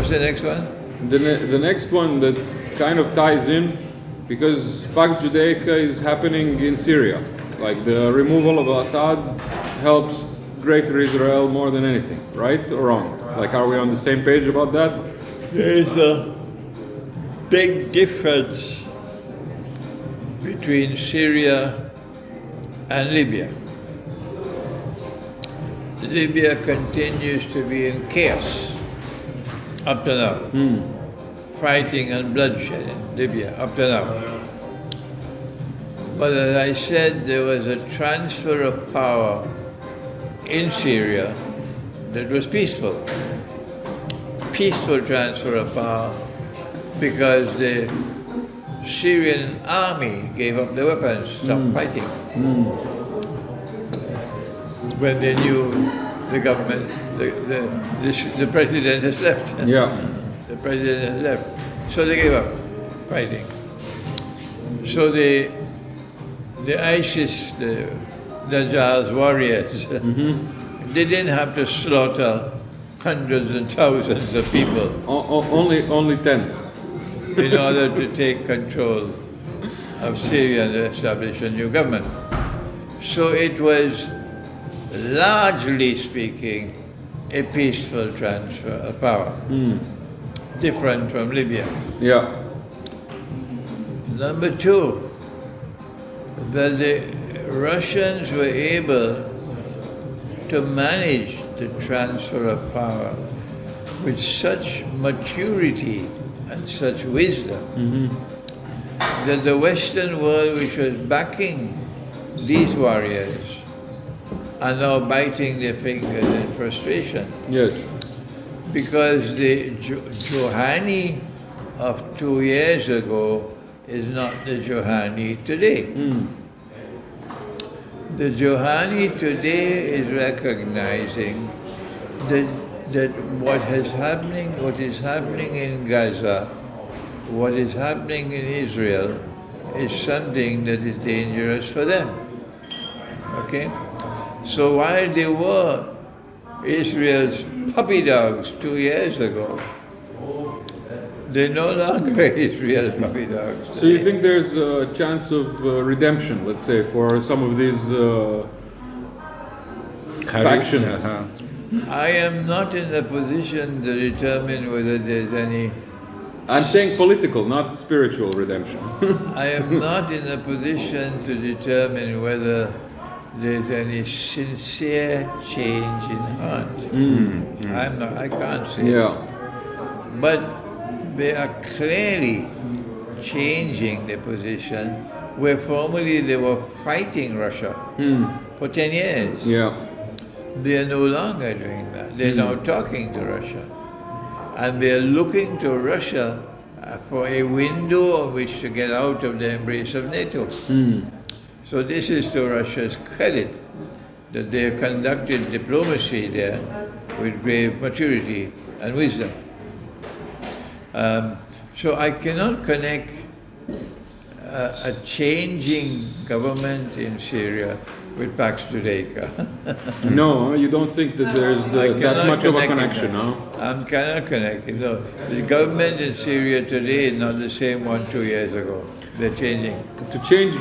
What's the next one? The next one that kind of ties in, because Pax Judaica is happening in Syria. Like the removal of Assad helps Greater Israel more than anything, right or wrong? Like, are we on the same page about that? There is a big difference between Syria and Libya. Libya continues to be in chaos up to now. Fighting and bloodshed in Libya up to now. But as I said, there was a transfer of power in Syria that was peaceful. Peaceful transfer of power because the Syrian army gave up their weapons, stopped fighting. When they knew the government, the president has left. Yeah. The president has left. So they gave up fighting. So the ISIS, the Dajjal's warriors, they didn't have to slaughter hundreds and thousands of people Only tens. in order to take control of Syria and establish a new government. So it was, largely speaking, a peaceful transfer of power, different from Libya. Yeah. Number two, that the Russians were able to manage the transfer of power with such maturity and such wisdom that the Western world, which was backing these warriors, are now biting their fingers in frustration. Yes. Because the Rouhani of 2 years ago is not the Rouhani today. The Rouhani today is recognizing that what is happening in Gaza, what is happening in Israel, is something that is dangerous for them. Okay? So while they were Israel's puppy dogs 2 years ago, they're no longer Israel's puppy dogs. So you think there's a chance of redemption, let's say, for some of these factions? I am not in a position to determine whether there's any... I'm saying political, not spiritual redemption. I am not in a position to determine whether there's any sincere change in heart. I can't say. Yeah. But they are clearly changing their position, where formerly they were fighting Russia for 10 years. Yeah. They are no longer doing that. They're now talking to Russia. And they're looking to Russia for a window on which to get out of the embrace of NATO. So this is to Russia's credit that they have conducted diplomacy there with great maturity and wisdom. So I cannot connect a changing government in Syria with Pax Judaica. No, you don't think that there's that much of a connection, no? I cannot connect it, no. The government in Syria today is not the same one 2 years ago. They're changing. To change